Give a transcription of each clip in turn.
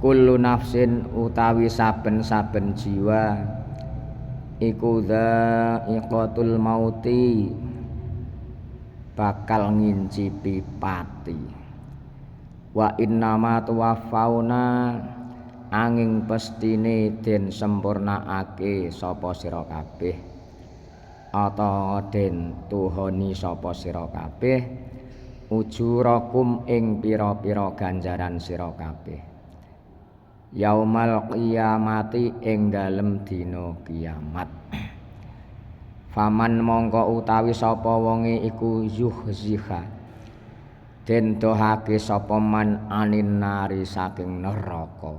kullu nafsin utawi saben-saben jiwa iku dha'iqatul mauti bakal ngincipi pati wa innama tuwaffauna angin pestine den sempurnakake sapa sira kabeh atau den tuhoni sapa sira kabeh ujurakum ing pira-pira ganjaran sira kabeh yaumal qiyamati ing dalem dina kiamat. Faman mongko utawi sapa wonge iku yuhziha den dohake sapa man anin nari saking neraka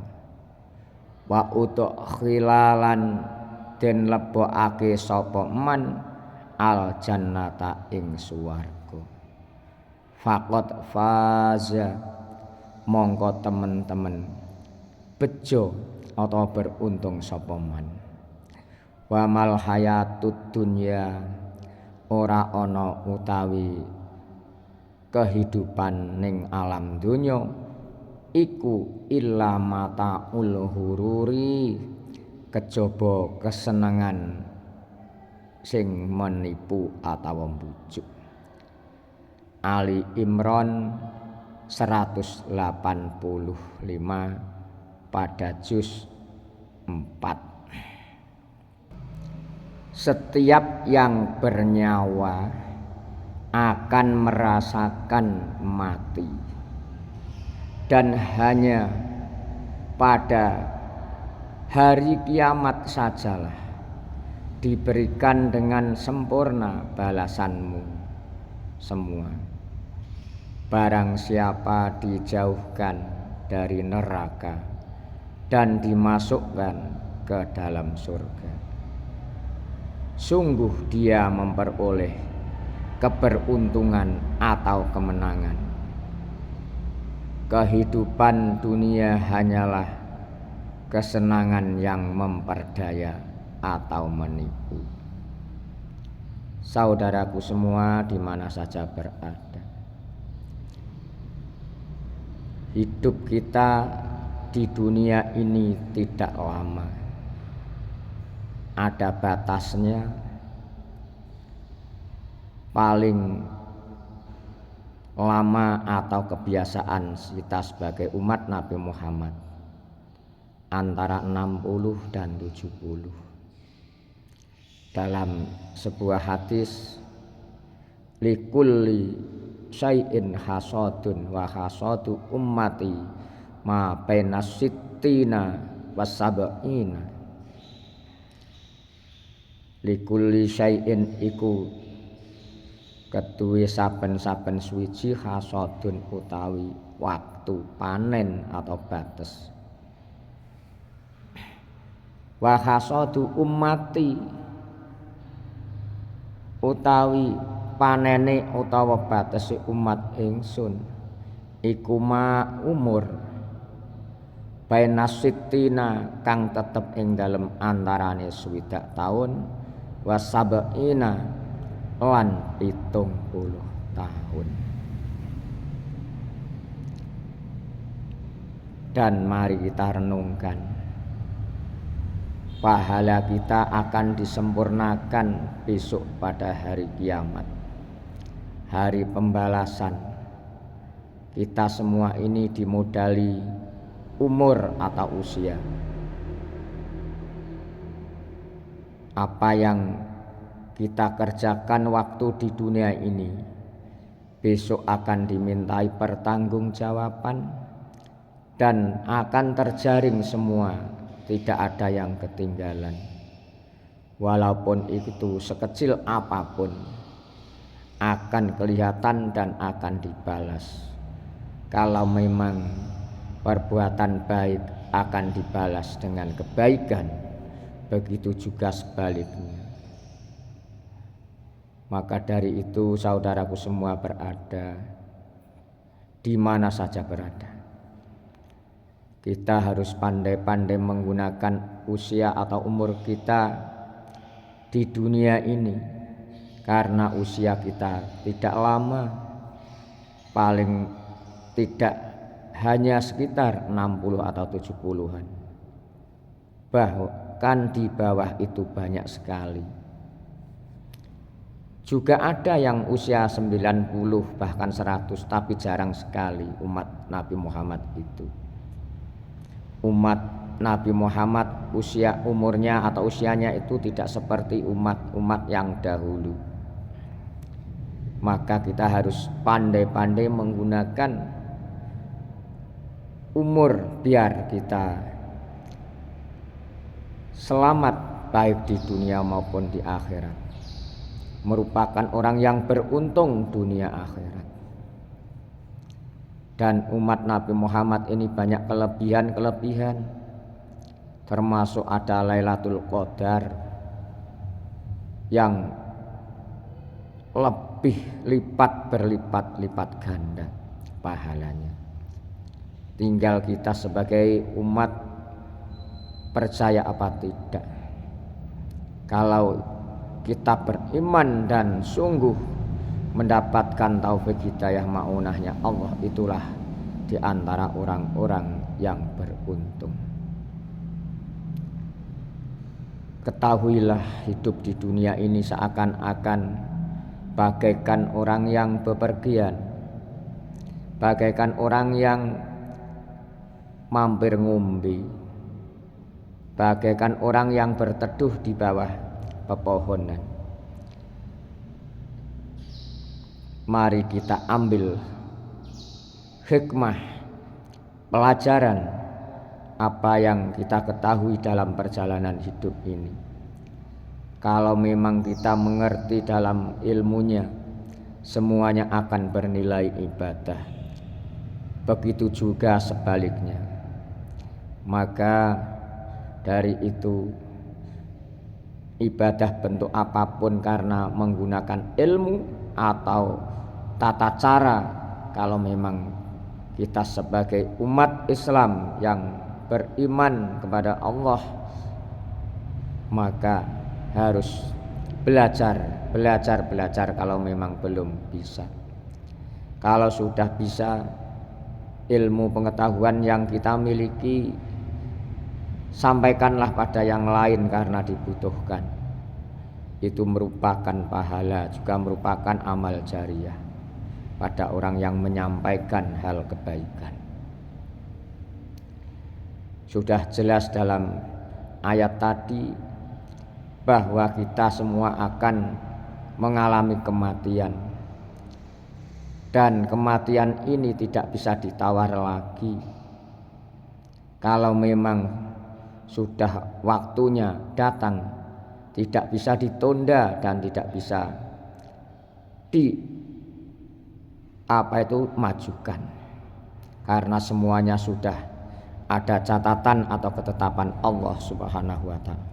wa khilalan den lebokake sapa man al jannata ing swarga faqad faza mongko temen-temen bejo atau beruntung sapa man wa mal hayatud dunya ora ana utawi kehidupan ning alam dunya iku illa mataul hururi kejaba kesenengan sing menipu atawa mbujuk. Ali Imran 185 pada juz 4. Setiap yang bernyawa akan merasakan mati dan hanya pada hari kiamat sajalah diberikan dengan sempurna balasanmu semua. Barang siapa dijauhkan dari neraka dan dimasukkan ke dalam surga, sungguh dia memperoleh keberuntungan atau kemenangan. Kehidupan dunia hanyalah kesenangan yang memperdaya atau menipu. Saudaraku semua di mana saja berada, hidup kita di dunia ini tidak lama, ada batasnya. Paling lama atau kebiasaan kita sebagai umat Nabi Muhammad antara 60 dan 70. Dalam sebuah hadis, likulli syai'in hasadun wa hasadu ummati ma baina sittina wasab'ina. Likulli syai'in iku keduwe saben-saben suwiji hasadun utawi waktu panen atau batas. Wa hasadu ummati utawi panene utawa batese umat ingsun iku ma umur baina sittina kang tetep ing dalem antarane 60 taun wasab'ina lan 70 tahun. Dan mari kita renungkan, pahala kita akan disempurnakan besok pada hari kiamat, hari pembalasan. Kita semua ini dimodali umur atau usia. Apa yang kita kerjakan waktu di dunia ini besok akan dimintai pertanggungjawaban dan akan terjaring semua, tidak ada yang ketinggalan. Walaupun itu sekecil apapun akan kelihatan dan akan dibalas. Kalau memang perbuatan baik akan dibalas dengan kebaikan, begitu juga sebaliknya. Maka dari itu saudaraku semua berada di mana saja berada, kita harus pandai-pandai menggunakan usia atau umur kita di dunia ini, karena usia kita tidak lama, paling tidak hanya sekitar 60 atau 70-an. Bahkan di bawah itu banyak sekali. Juga ada yang usia 90 bahkan 100, tapi jarang sekali umat Nabi Muhammad itu. Umat Nabi Muhammad umurnya atau usianya itu tidak seperti umat-umat yang dahulu. Maka kita harus pandai-pandai menggunakan umur biar kita selamat baik di dunia maupun di akhirat. Merupakan orang yang beruntung dunia akhirat. Dan umat Nabi Muhammad ini banyak kelebihan-kelebihan, termasuk ada Lailatul Qadar yang lebih berlipat-lipat ganda pahalanya. Tinggal kita sebagai umat percaya apa tidak. Kalau kita beriman dan sungguh mendapatkan taufik hidayah maunahnya Allah, itulah di antara orang-orang yang beruntung. Ketahuilah, hidup di dunia ini seakan-akan bagaikan orang yang bepergian, bagaikan orang yang mampir ngombe, bagaikan orang yang berteduh di bawah pepohonan. Mari kita ambil hikmah, pelajaran apa yang kita ketahui dalam perjalanan hidup ini. Kalau memang kita mengerti dalam ilmunya, semuanya akan bernilai ibadah. Begitu juga sebaliknya. Maka dari itu, ibadah bentuk apapun karena menggunakan ilmu atau tata cara, kalau memang kita sebagai umat Islam yang beriman kepada Allah, maka harus belajar kalau memang belum bisa. Kalau sudah bisa, ilmu pengetahuan yang kita miliki sampaikanlah pada yang lain karena dibutuhkan. Itu merupakan pahala, juga merupakan amal jariyah pada orang yang menyampaikan hal kebaikan. Sudah jelas dalam ayat tadi bahwa kita semua akan mengalami kematian, dan kematian ini tidak bisa ditawar lagi. Kalau memang sudah waktunya datang, tidak bisa ditunda dan tidak bisa majukan, karena semuanya sudah ada catatan atau ketetapan Allah Subhanahu wa ta'ala.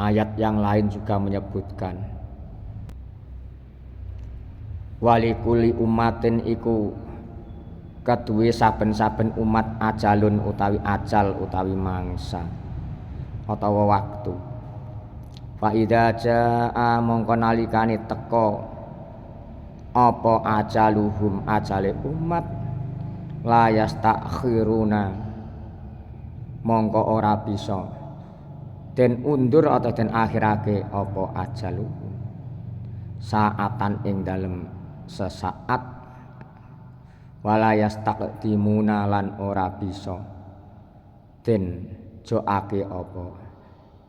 Ayat yang lain juga menyebutkan walikuli umatin iku keduwe saben-saben umat ajalun utawi ajal utawi mangsa utawa waktu. Fa idza jaa mongko nalikane teka apa ajaluhum ajale umat, la yastakhiruna mongko ora bisa den undur atau den akhirake apa ajaluhum saatan ing dalem sesaat, wala yastaqdimuna lan ora bisa den joake apa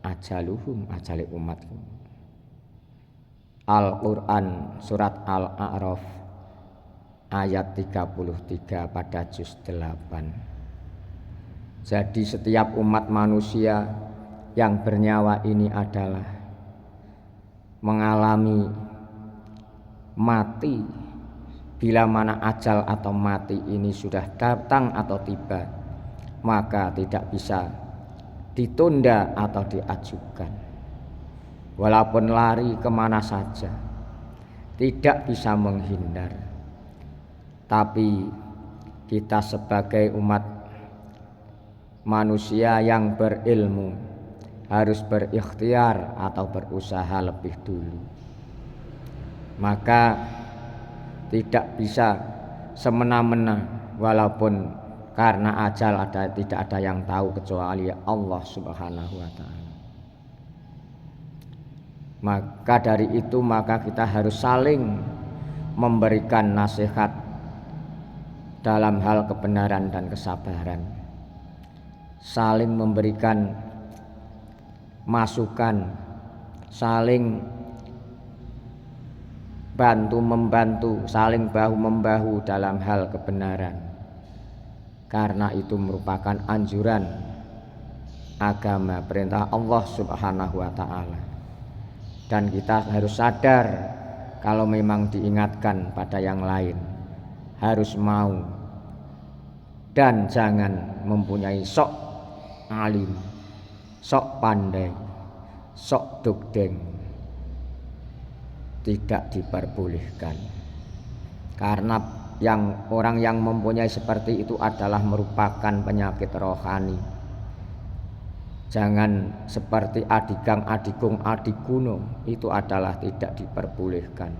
ajaluhum ajale umat. Al-Quran surat Al-A'raf ayat 33 pada juz 8. Jadi setiap umat manusia yang bernyawa ini adalah mengalami mati. Bila mana ajal atau mati ini sudah datang atau tiba, maka tidak bisa ditunda atau diajukan. Walaupun lari kemana saja, tidak bisa menghindar. Tapi kita sebagai umat manusia yang berilmu harus berikhtiar atau berusaha lebih dulu. Maka tidak bisa semena-mena walaupun karena ajal tidak ada yang tahu kecuali Allah Subhanahu wa taala. Maka dari itu maka kita harus saling memberikan nasihat dalam hal kebenaran dan kesabaran, saling memberikan masukan, saling bantu-membantu, saling bahu-membahu dalam hal kebenaran, karena itu merupakan anjuran agama, perintah Allah Subhanahu wa ta'ala. Dan kita harus sadar kalau memang diingatkan pada yang lain, harus mau dan jangan mempunyai sok alim, sok pandai, sok dugdeng. Tidak diperbolehkan, karena orang yang mempunyai seperti itu adalah merupakan penyakit rohani. Jangan seperti adigang, adigung, adiguno, itu adalah tidak diperbolehkan.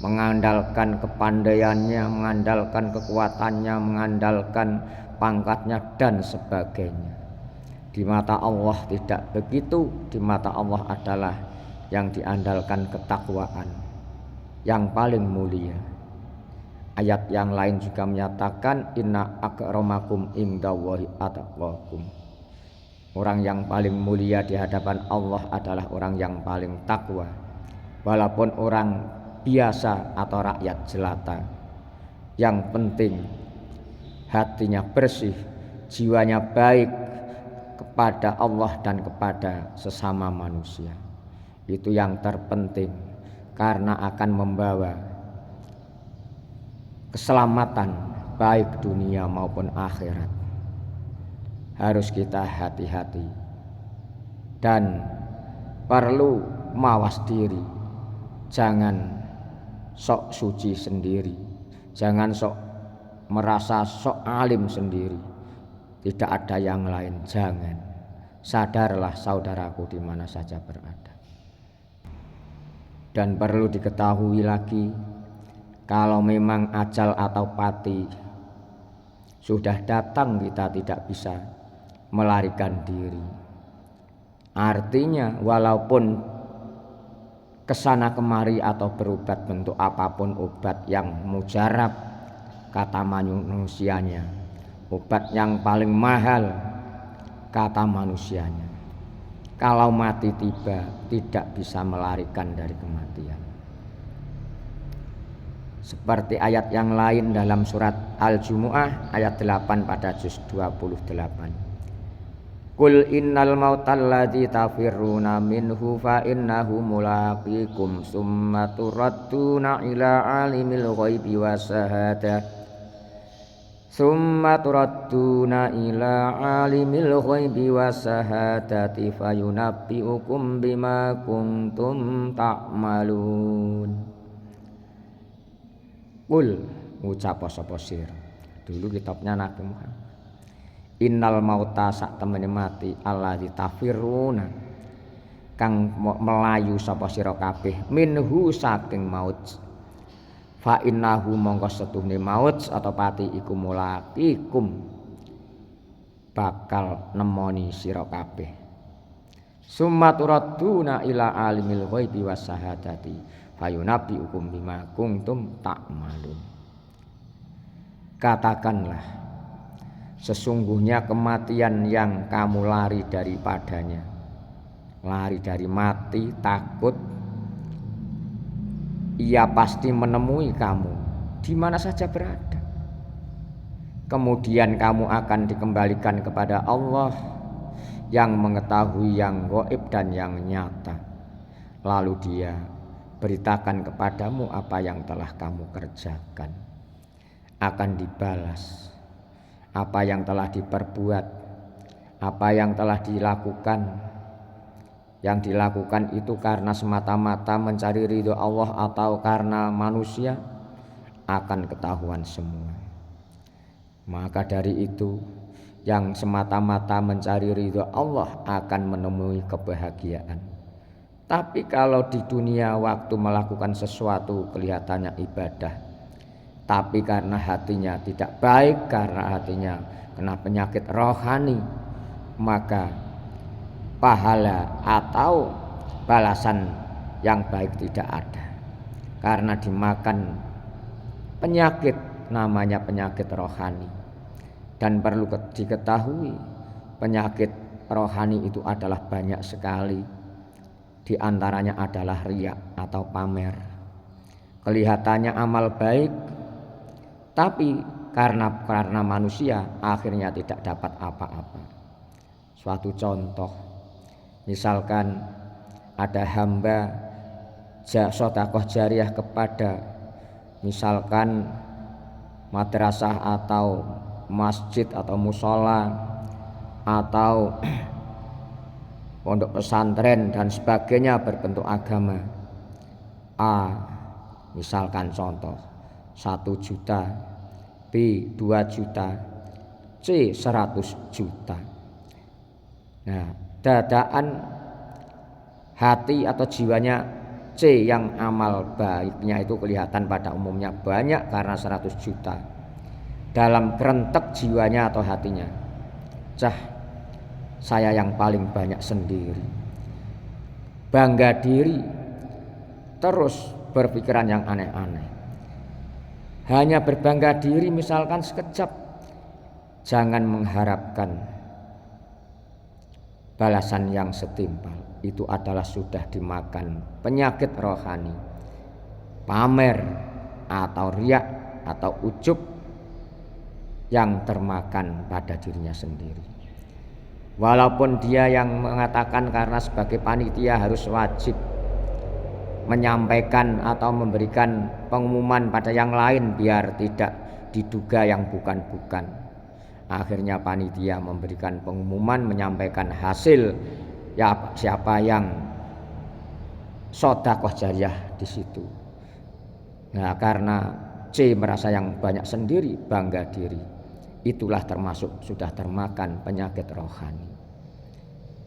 Mengandalkan kepandaiannya, mengandalkan kekuatannya, mengandalkan pangkatnya dan sebagainya. Di mata Allah tidak begitu. Di mata Allah adalah yang diandalkan ketakwaan yang paling mulia. Ayat yang lain juga menyatakan inna akramakum indallahi atqakum. Orang yang paling mulia di hadapan Allah adalah orang yang paling takwa. Walaupun orang biasa atau rakyat jelata, yang penting hatinya bersih, jiwanya baik kepada Allah dan kepada sesama manusia. Itu yang terpenting, karena akan membawa keselamatan baik dunia maupun akhirat. Harus kita hati-hati dan perlu mawas diri. Jangan sok suci sendiri, jangan sok merasa sok alim sendiri, tidak ada yang lain. Jangan, sadarlah saudaraku di mana saja berada. Dan perlu diketahui lagi, kalau memang ajal atau pati sudah datang, kita tidak bisa melarikan diri. Artinya walaupun kesana kemari atau berobat bentuk apapun obat yang mujarab kata manusianya, obat yang paling mahal kata manusianya, kalau mati tiba tidak bisa melarikan dari kematian. Seperti ayat yang lain dalam surat Al-Jumu'ah ayat 8 pada juz 28. Qul innal mautal ladzi tafirruna minhu fa innahu mulaqikum summa turadduna ila alimil ghaibi wasyahada summa turadduna ila alimil ghaibi wasyahadati fayunabbiukum bima kuntum ta'malun. Qul ngucap sapa sira, dulu kitabnya Nabi Muhammad. Innal mauta sak temene mati allazi tafiruna kang melayu sapa sira kabeh minhu saking maut fa innahu mongko setuhne maut atau pati iku mulaqikum bakal nemoni sira kabeh summa turadduna ila alimil ghaibi wasyahadati fayunabbiukum bima kuntum ta'malun. Katakanlah, sesungguhnya kematian yang kamu lari daripadanya, lari dari mati, takut, ia pasti menemui kamu di mana saja berada. Kemudian kamu akan dikembalikan kepada Allah yang mengetahui yang gaib dan yang nyata. Lalu Dia beritakan kepadamu apa yang telah kamu kerjakan, akan dibalas. Apa yang telah diperbuat, apa yang telah dilakukan. Yang dilakukan itu karena semata-mata mencari ridho Allah atau karena manusia, akan ketahuan semua. Maka dari itu, yang semata-mata mencari ridho Allah akan menemui kebahagiaan. Tapi kalau di dunia waktu melakukan sesuatu kelihatannya ibadah, tapi karena hatinya tidak baik, karena hatinya kena penyakit rohani, maka pahala atau balasan yang baik tidak ada, karena dimakan penyakit namanya penyakit rohani. Dan perlu diketahui, penyakit rohani itu adalah banyak sekali. Di antaranya adalah riya atau pamer. Kelihatannya amal baik, tapi karena manusia akhirnya tidak dapat apa-apa. Suatu contoh, misalkan ada hamba sedekah jariah kepada misalkan madrasah atau masjid atau musola atau pondok pesantren dan sebagainya berbentuk agama. A, misalkan contoh 1 juta, B 2 juta, C 100 juta. Nah, dadaan hati atau jiwanya C yang amal baiknya itu kelihatan pada umumnya banyak karena 100 juta. Dalam kerentek jiwanya atau hatinya, saya yang paling banyak sendiri, bangga diri, terus berpikiran yang aneh-aneh. Hanya berbangga diri misalkan sekejap, jangan mengharapkan balasan yang setimpal. Itu adalah sudah dimakan penyakit rohani, pamer atau riya atau ujub yang termakan pada dirinya sendiri. Walaupun dia yang mengatakan karena sebagai panitia harus wajib menyampaikan atau memberikan pengumuman pada yang lain biar tidak diduga yang bukan-bukan. Akhirnya panitia memberikan pengumuman, menyampaikan hasil ya siapa yang sedekah jariah di situ. Nah, karena C merasa yang banyak sendiri, bangga diri. Itulah termasuk sudah termakan penyakit rohani.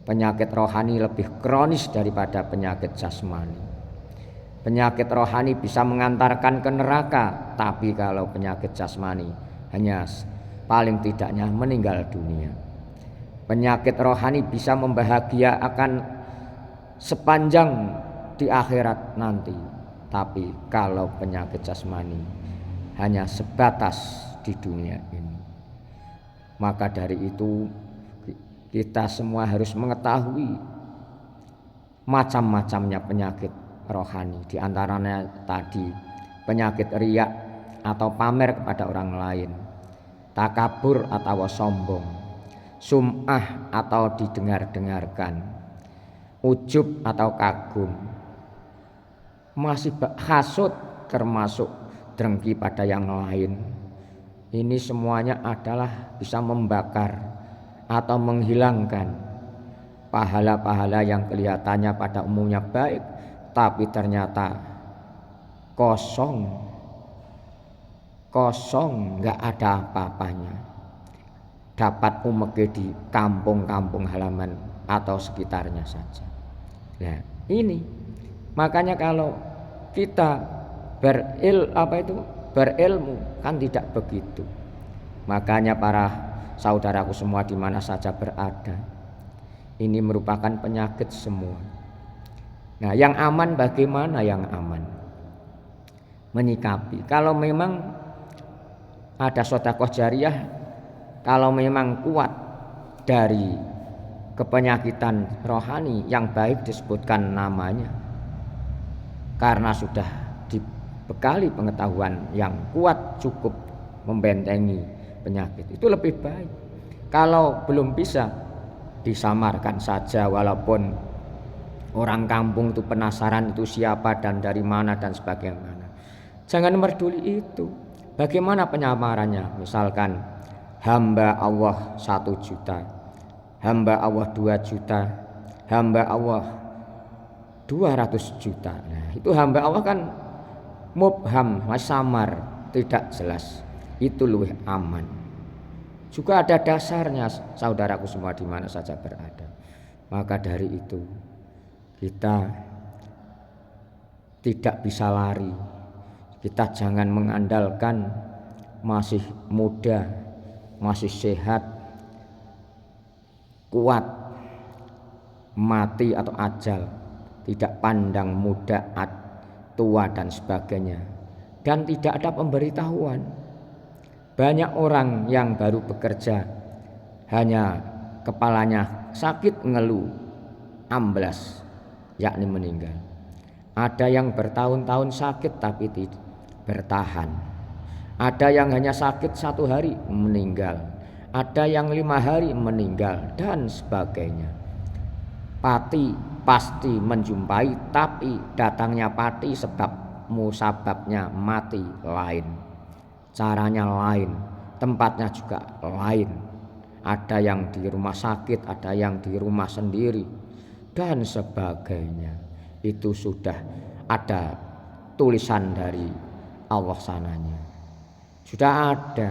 Penyakit rohani lebih kronis daripada penyakit jasmani. Penyakit rohani bisa mengantarkan ke neraka, tapi kalau penyakit jasmani hanya paling tidaknya meninggal dunia. Penyakit rohani bisa membahagiakan sepanjang di akhirat nanti, tapi kalau penyakit jasmani hanya sebatas di dunia ini. Maka dari itu kita semua harus mengetahui macam-macamnya penyakit rohani. Di antaranya tadi penyakit riya atau pamer kepada orang lain, takabur atau sombong, sum'ah atau didengar-dengarkan, ujub atau kagum, masih hasud termasuk dengki pada yang lain. Ini semuanya adalah bisa membakar atau menghilangkan pahala-pahala yang kelihatannya pada umumnya baik, tapi ternyata kosong, nggak ada apa-apanya. Dapat umeke di kampung-kampung halaman atau sekitarnya saja. Nah, ini makanya kalau kita berilmu kan tidak begitu. Makanya para saudaraku semua di mana saja berada, ini merupakan penyakit semua. Nah, yang aman bagaimana yang aman? Menyikapi. Kalau memang ada sedekah jariah, kalau memang kuat dari kepenyakitan rohani yang baik disebutkan namanya, karena sudah dibekali pengetahuan yang kuat cukup membentengi penyakit, itu lebih baik. Kalau belum bisa, disamarkan saja, walaupun orang kampung itu penasaran itu siapa dan dari mana dan sebagainya. Jangan merduli itu. Bagaimana penyamarannya? Misalkan hamba Allah 1 juta, hamba Allah 2 juta, hamba Allah 200 juta. Nah, itu hamba Allah kan mubham, samar, tidak jelas. Itu lebih aman. Juga ada dasarnya saudaraku semua di mana saja berada. Maka dari itu kita tidak bisa lari Kita jangan mengandalkan masih muda, masih sehat, kuat, mati atau ajal, tidak pandang muda, tua dan sebagainya, dan tidak ada pemberitahuan. Banyak orang yang baru bekerja hanya kepalanya sakit, ngeluh, amblas, yakni meninggal. Ada yang bertahun-tahun sakit tapi tidak bertahan. Ada yang hanya sakit 1 hari meninggal, ada yang 5 hari meninggal dan sebagainya. Pati pasti menjumpai, tapi datangnya pati sebabnya mati lain, caranya lain, tempatnya juga lain. Ada yang di rumah sakit, ada yang di rumah sendiri dan sebagainya. Itu sudah ada tulisan dari Allah sananya, sudah ada.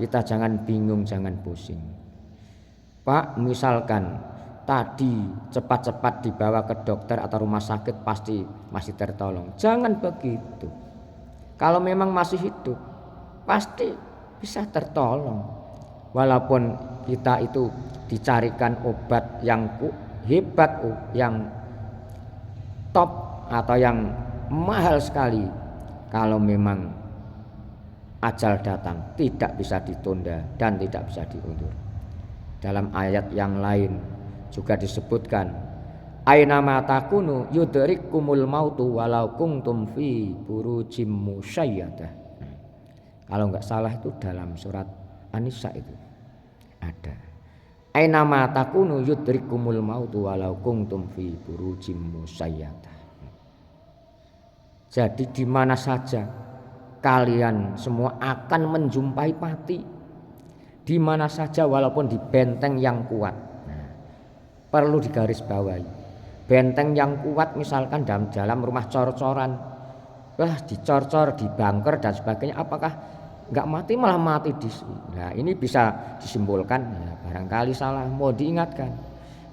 Kita jangan bingung, jangan pusing. Pak, misalkan tadi cepat-cepat dibawa ke dokter atau rumah sakit pasti masih tertolong. Jangan begitu. Kalau memang masih hidup pasti bisa tertolong. Walaupun kita itu dicarikan obat yang hebat, yang top atau yang mahal sekali, kalau memang ajal datang tidak bisa ditunda dan tidak bisa diundur. Dalam ayat yang lain juga disebutkan, aina ma takunu yudrikumul mautu walau kuntum fi burujim musyayyadah. Kalau enggak salah itu dalam surat An-Nisa itu ada. Aina ma takunu yudrikumul mautu walau kuntum fi burujim musyayyadah. Jadi di mana saja kalian semua akan menjumpai mati, di mana saja walaupun di benteng yang kuat. Nah, perlu digarisbawahi, benteng yang kuat misalkan dalam rumah cor-coran, dicor-cor, dibangker dan sebagainya, apakah enggak mati, malah mati di sini? Nah, ini bisa disimpulkan ya, barangkali salah, mau diingatkan.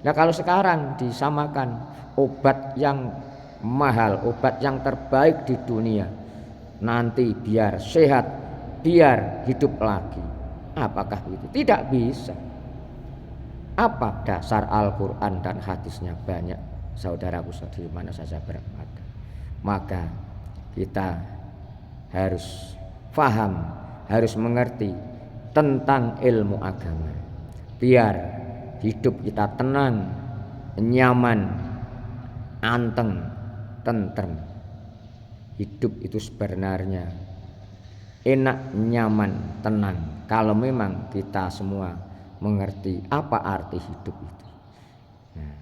Nah, kalau sekarang disamakan obat yang mahal, obat yang terbaik di dunia, nanti biar sehat, biar hidup lagi, apakah itu? Tidak bisa. Apa dasar Al-Quran dan hadisnya? Banyak, saudaraku di mana saja berada. Maka kita harus faham, harus mengerti tentang ilmu agama, biar hidup kita tenang, nyaman, anteng, tentrem. Hidup itu sebenarnya enak, nyaman, tenang kalau memang kita semua mengerti apa arti hidup itu. Nah,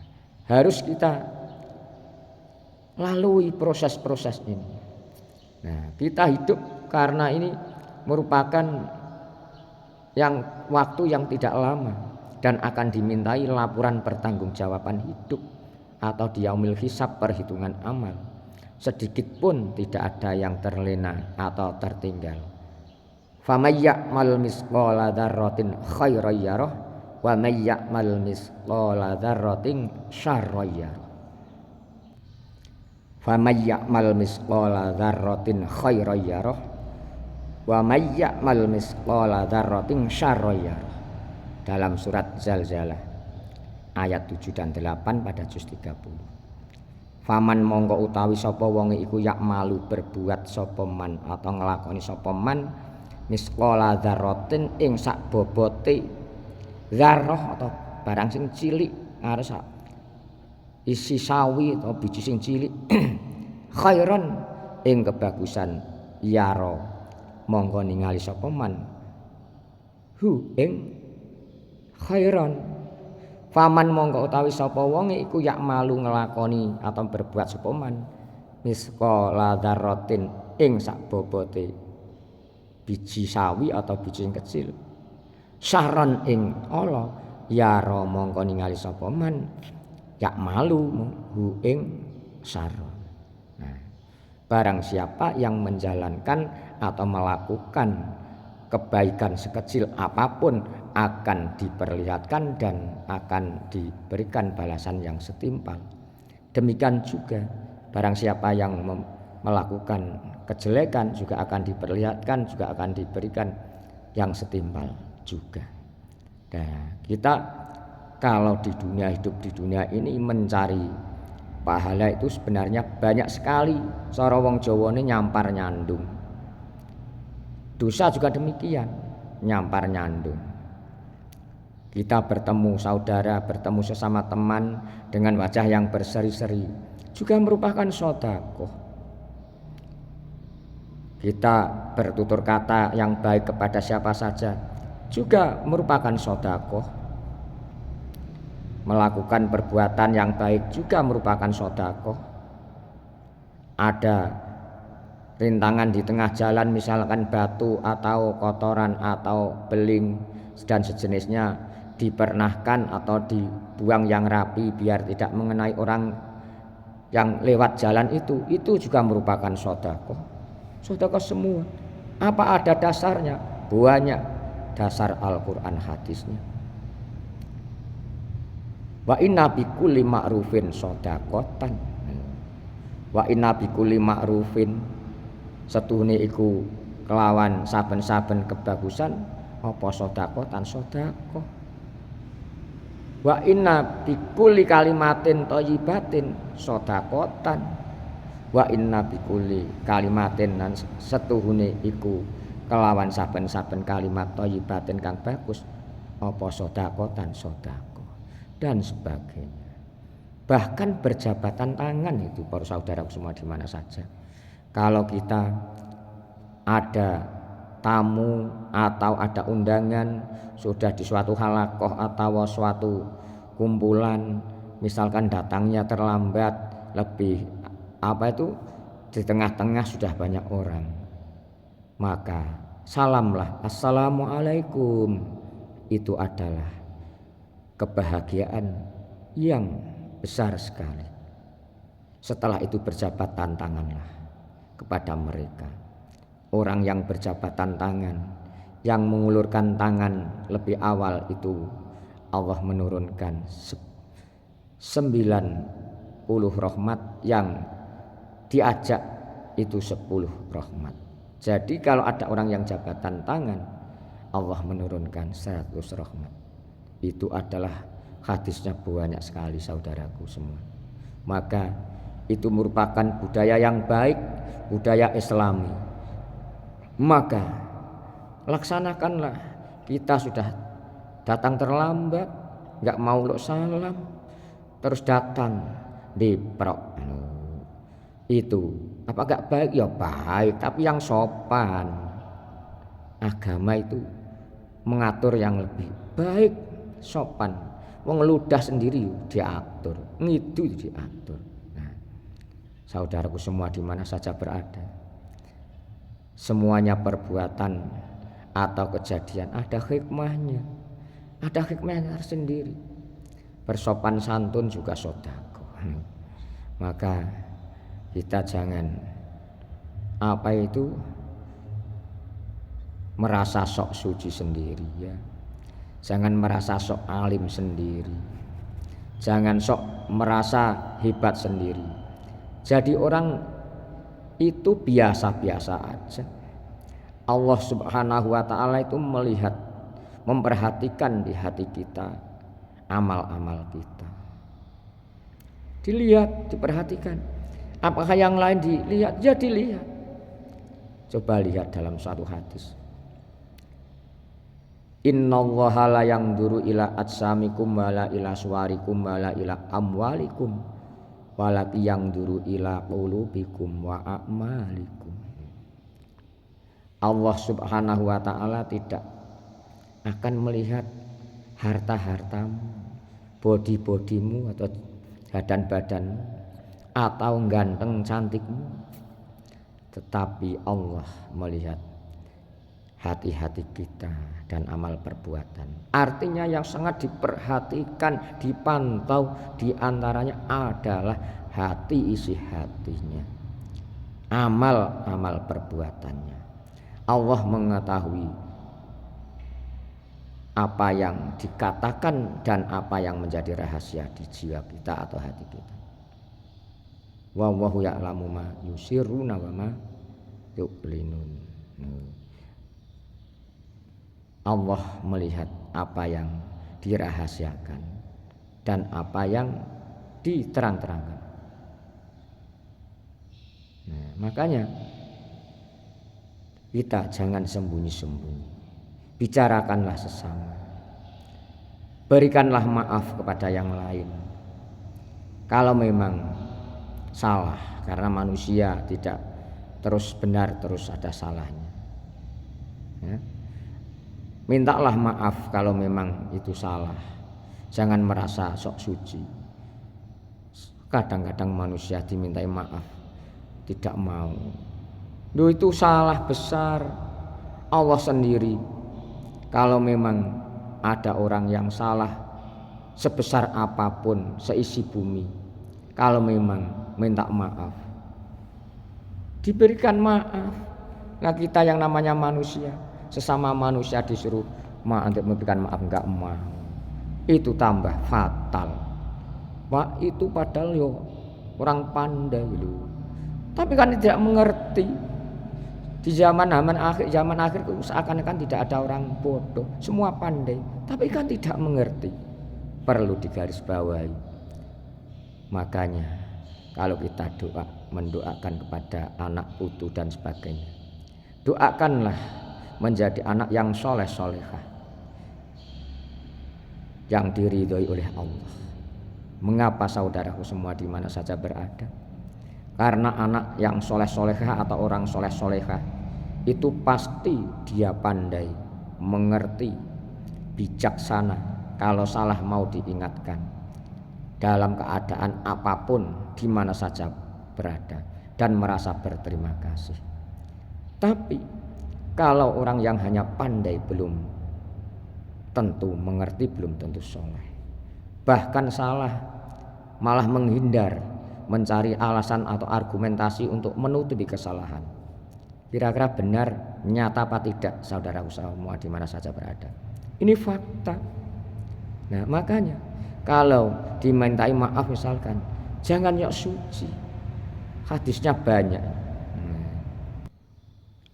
harus kita lalui proses-proses ini. Nah, kita hidup karena ini merupakan waktu yang tidak lama dan akan dimintai laporan pertanggungjawaban hidup atau di yaumil hisab, perhitungan amal. Sedikit pun tidak ada yang terlena atau tertinggal. Famay ya'mal misqala dzarratin khairan yarah wa may ya'mal misqala dzarratin syarran yarah. Famay ya'mal misqala dzarratin khairan yarah wa may ya'mal misqala dzarratin syarran yarah. Dalam surat Zalzalah ayat 7 dan 8 pada juz 30. Faman mongko utawi sapa wonge iku yak malu berbuat sapa man atau nglakoni sapa man misqala dzarratin ing sak bobote dzarrah atau barang sing cilik, arep sak isi sawi atau biji sing cilik khairon ing kebagusan yaro mongko ningali sapa man hu ing khairon. Faman mongko utawi sapa wonge iku yak malu nglakoni atau berbuat sapa man misqala dzarratin ing sak bobote biji sawi atau biji yang kecil syahron ing ala yara mongko ningali sapa man yak malu hu ing syahron. Nah, barang siapa yang menjalankan atau melakukan kebaikan sekecil apapun akan diperlihatkan dan akan diberikan balasan yang setimpal. Demikian juga barang siapa yang melakukan kejelekan juga akan diperlihatkan, juga akan diberikan yang setimpal juga. Nah, kita kalau di dunia, hidup di dunia ini mencari pahala itu sebenarnya banyak sekali. Cara wong Jawa ini nyampar nyandung. Dosa juga demikian, nyampar nyandung. Kita bertemu saudara, bertemu sesama teman dengan wajah yang berseri-seri juga merupakan sedekah. Kita bertutur kata yang baik kepada siapa saja juga merupakan sedekah. Melakukan perbuatan yang baik juga merupakan sedekah. Ada rintangan di tengah jalan, misalkan batu atau kotoran atau beling dan sejenisnya, dipernahkan atau dibuang yang rapi biar tidak mengenai orang yang lewat jalan itu juga merupakan sedekah. Sedekah semua. Apa ada dasarnya? Banyak dasar Al-Qur'an, hadisnya. Wa inna bikulli ma'rufin sedaqatan. Wa inna bikulli ma'rufin, setuhune iku kelawan saben-saben kebagusan apa sedaqatan sedekah. Wa inna bikulli kalimatin thayyibatin sedaqatan. Wa inna bikulli kalimatin, lan setuhune iku kelawan saben-saben kalimat thayyibatin kang bagus apa sedaqatan sedekah dan sebagainya. Bahkan berjabatan tangan itu para saudaraku semua di mana saja. Kalau kita ada tamu atau ada undangan, sudah di suatu halakoh atau suatu kumpulan, misalkan datangnya terlambat, lebih di tengah-tengah sudah banyak orang, maka salamlah, assalamualaikum, itu adalah kebahagiaan yang besar sekali. Setelah itu berjabatan tanganlah kepada mereka. Orang yang berjabatan tangan, yang mengulurkan tangan lebih awal itu Allah menurunkan 90 rahmat, yang diajak itu 10 rahmat. Jadi kalau ada orang yang jabatan tangan, Allah menurunkan 100 rahmat. Itu adalah hadisnya banyak sekali saudaraku semua. Maka itu merupakan budaya yang baik, budaya Islami. Maka laksanakanlah. Kita sudah datang terlambat, nggak mau salam, terus datang diprok. Itu apa gak baik? Ya baik, tapi yang sopan. Agama itu mengatur yang lebih baik, sopan. Wong ludah sendiri diatur, ngidu diatur. Nah, saudaraku semua di mana saja berada, semuanya perbuatan atau kejadian ada hikmahnya, ada hikmahnya tersendiri. Bersopan santun juga sedekah. Maka kita jangan merasa sok suci sendiri ya. Jangan merasa sok alim sendiri. Jangan sok merasa hebat sendiri. Jadi orang itu biasa-biasa aja. Allah Subhanahu wa ta'ala itu melihat, memperhatikan di hati kita, amal-amal kita. Dilihat, diperhatikan. Apakah yang lain dilihat? Ya dilihat. Coba lihat dalam suatu hadis. Innallaha la yanzuru ila ajsamikum wala ila suwarikum wala ila amwalikum walakin yanzuru ila qulubikum wa a'malikum. Allah Subhanahu wa ta'ala tidak akan melihat harta-hartamu, body-bodymu atau badan-badanmu atau ganteng cantikmu, tetapi Allah melihat hati-hati kita dan amal perbuatan. Artinya yang sangat diperhatikan, dipantau diantaranya adalah hati, isi hatinya, amal-amal perbuatannya. Allah mengetahui apa yang dikatakan dan apa yang menjadi rahasia di jiwa kita atau hati kita. wallahu ya'lamu ma yusirruna wa ma yu'linun. Allah melihat apa yang dirahasiakan dan apa yang diterang-terangkan. Nah, makanya kita jangan sembunyi-sembunyi, bicarakanlah sesama, berikanlah maaf kepada yang lain kalau memang salah, karena manusia tidak terus benar, terus ada salahnya ya. Mintalah maaf kalau memang itu salah, jangan merasa sok suci. Kadang-kadang manusia dimintai maaf tidak mau. Duh, itu salah besar. Allah sendiri kalau memang ada orang yang salah sebesar apapun seisi bumi, kalau memang minta maaf, diberikan maaf. Nah, kita yang namanya manusia, sesama manusia disuruh untuk memberikan maaf enggak mau, itu tambah fatal. Pak, itu padahal yo orang pandai loh, tapi kan tidak mengerti. Di zaman akhir seakan-akan tidak ada orang bodoh, semua pandai, tapi kan tidak mengerti. Perlu digarisbawahi. Makanya kalau kita mendoakan kepada anak putu dan sebagainya, doakanlah menjadi anak yang soleh solehah, yang diridhoi oleh Allah. Mengapa saudaraku semua di mana saja berada? Karena anak yang soleh solehah atau orang soleh solehah itu pasti dia pandai, mengerti, bijaksana. Kalau salah mau diingatkan, dalam keadaan apapun, di mana saja berada, dan merasa berterima kasih. Tapi kalau orang yang hanya pandai belum tentu mengerti, belum tentu soleh, bahkan salah, malah menghindar, mencari alasan atau argumentasi untuk menutupi kesalahan. Kira-kira benar, nyata apa tidak saudara semua di mana saja berada? Ini fakta. Nah, makanya kalau dimintai maaf misalkan, jangan yok suci. Hadisnya banyak.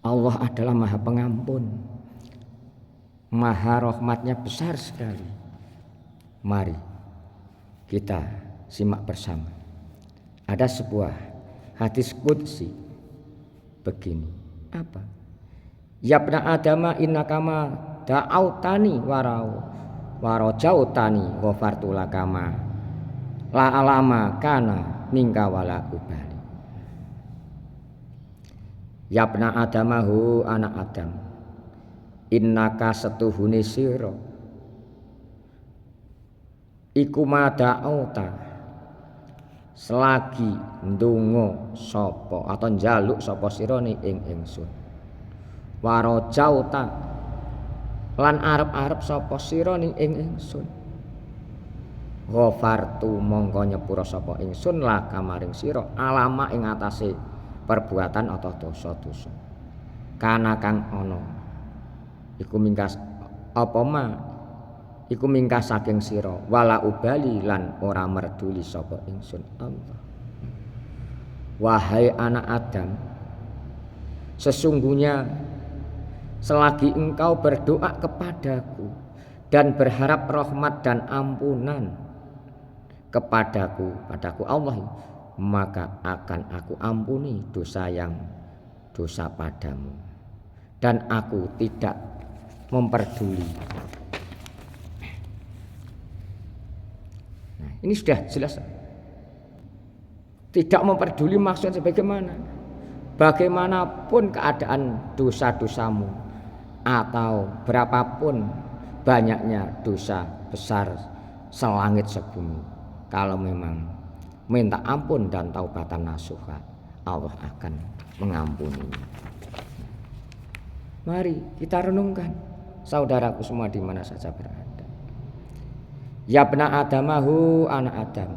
Allah adalah Maha Pengampun, Maha Rahmatnya besar sekali. Mari kita simak bersama. Ada sebuah hadis qudsi begini. Apa? Ya ibna adama innakama da'autani warajautani ghafartu lakama la alama kana minka wala ubali. Ya ibna adama hu anak Adam, innaka setuhune sira iku mada'auta selagi ndonga sapa atau njaluk sapa sira ning ingsun, warajauta lan arep-arep sapa sira ning ingsun, ghafartu mongko nyepura sapa ingsun laka maring sira alama ing atase perbuatan atau dosa-dosa kana kang ana iku mingkas apa ma iku mingkas saking sira wala ubali lan ora merduli sapa ingsun Allah. Wahai anak Adam, sesungguhnya selagi engkau berdoa kepadaku dan berharap rahmat dan ampunan padaku Allah, maka akan aku ampuni dosa padamu, dan aku tidak memperduli. Nah, ini sudah jelas. Tidak memperduli maksudnya bagaimana? Bagaimanapun keadaan dosa-dosamu atau berapapun banyaknya dosa besar selangit sebumi, kalau memang minta ampun dan taubatan nasuha, Allah akan mengampuni. Mari kita renungkan, saudaraku semua di mana saja berada. Ya ibna adamahu anak Adam,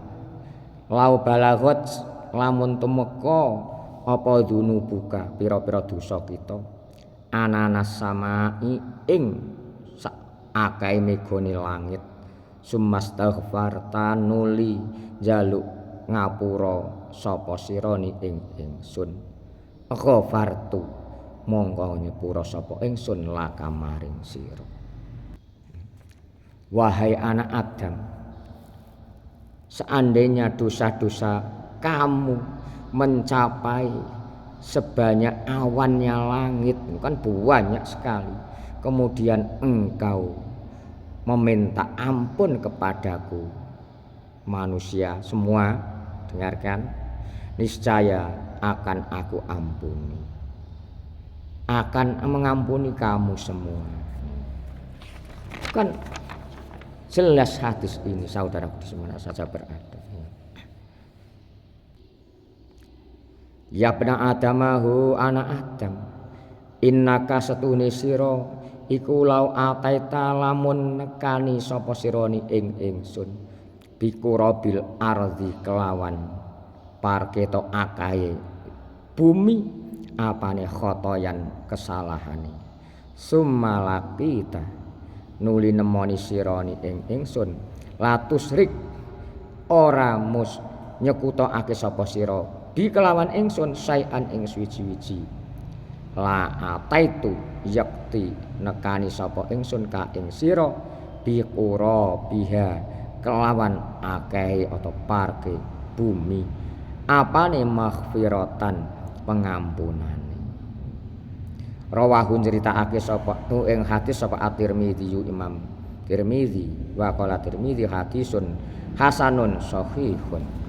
lau balagot lamun tumeka apa dunubuka pira-pira dosa kita, ananas samai ing akahe megane langit, sumastaghfarta nuli jaluk ngapura sapa sira ni ing ingsun ghafartu mongko nyepura sapa ingsun laka maring sira. Wahai anak Adam, seandainya dosa-dosa kamu mencapai sebanyak awannya langit, kan banyak sekali, kemudian engkau meminta ampun kepadaku, manusia semua dengarkan, niscaya akan aku ampuni, akan mengampuni kamu semua. Kan jelas hadis ini saudaraku di mana saja berada. Ya bena Adamahu anak Adam, innaka setune sira iku lau ataita lamun nekani sapa sira ni ing ingsun bikurabil ardi kelawan parketo akahe bumi apane khotoyan kesalahane summalakita nuli nemoni sira ni ing ingsun latusrik ora mus nyekutokake sapa sira bi kelawan ingsun sayan ing suwi-wiji la ataitu yakti nekani sapa ingsun ka ing sira bi qura biha kelawan akeh atau parke bumi apane maghfiratan pengampunane. Rawahu nyritakake sapa ing hadis sapa At-Tirmidzi Imam Tirmidzi wa qala Tirmidzi hadisun hasanun shahihun.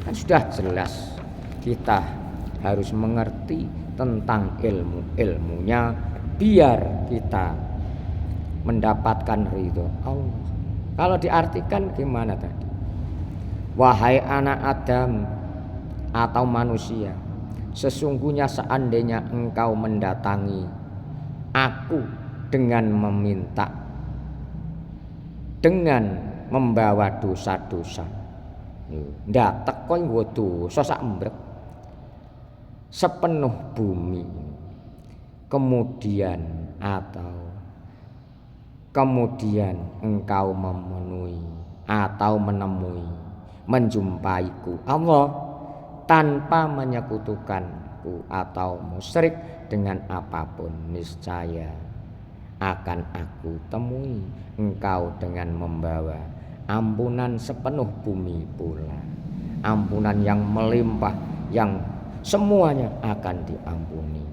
Kan sudah jelas kita harus mengerti tentang ilmunya biar kita mendapatkan ridho Allah. Kalau diartikan gimana tadi? Wahai anak Adam atau manusia, sesungguhnya seandainya engkau mendatangi aku dengan meminta, dengan membawa dosa-dosa, ndak teko nggo dosa sak embrek sepenuh bumi, kemudian engkau memenuhi atau menemui menjumpaiku Allah tanpa menyekutukanku atau musyrik dengan apapun, niscaya akan aku temui engkau dengan membawa ampunan sepenuh bumi pula, ampunan yang melimpah, yang semuanya akan diampuni.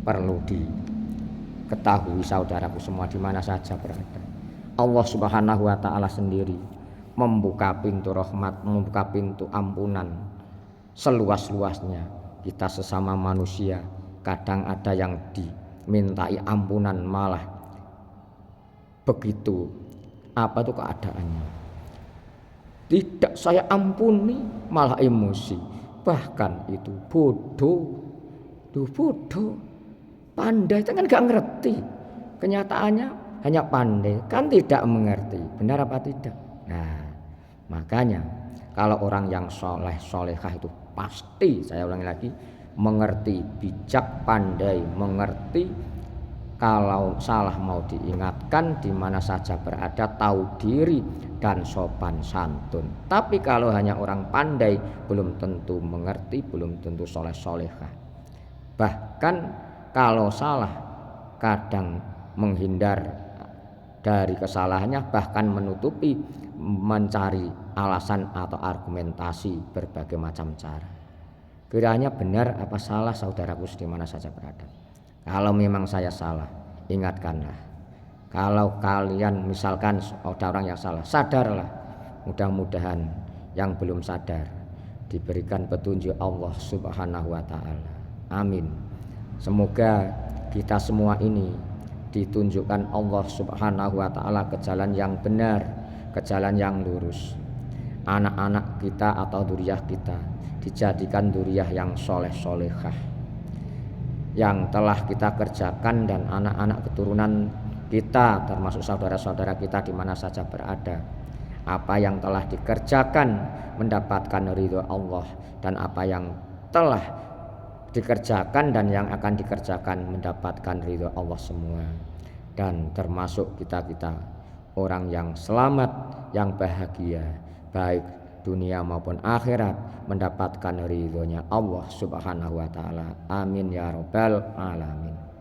Perlu diketahui saudaraku semua di mana saja berada, Allah Subhanahu wa taala sendiri membuka pintu rahmat, membuka pintu ampunan seluas-luasnya. Kita sesama manusia kadang ada yang dimintai ampunan malah begitu apa tuh keadaannya, tidak saya ampuni malah emosi, bahkan itu bodoh, pandai kan gak ngerti, kenyataannya hanya pandai kan tidak mengerti, benar apa tidak. Nah makanya kalau orang yang solehah itu pasti, saya ulangi lagi, mengerti, bijak, pandai, mengerti. Kalau salah mau diingatkan di mana saja berada, tahu diri dan sopan santun. Tapi kalau hanya orang pandai belum tentu mengerti, belum tentu soleh-solehah. Bahkan kalau salah kadang menghindar dari kesalahannya, bahkan menutupi, mencari alasan atau argumentasi berbagai macam cara. Kiranya benar apa salah saudaraku di mana saja berada. Kalau memang saya salah, ingatkanlah. Kalau kalian misalkan ada orang yang salah, sadarlah. Mudah-mudahan yang belum sadar diberikan petunjuk Allah Subhanahu wa taala. Amin. Semoga kita semua ini ditunjukkan Allah Subhanahu wa taala ke jalan yang benar, ke jalan yang lurus. Anak-anak kita atau dzurriyyah kita dijadikan dzurriyyah yang soleh-solehah, yang telah kita kerjakan, dan anak-anak keturunan kita termasuk saudara-saudara kita di mana saja berada, apa yang telah dikerjakan mendapatkan ridho Allah, dan apa yang telah dikerjakan dan yang akan dikerjakan mendapatkan ridho Allah semua. Dan termasuk kita orang yang selamat, yang bahagia baik dunia maupun akhirat, mendapatkan ridhonya Allah Subhanahu wa taala. Amin ya rabbal alamin.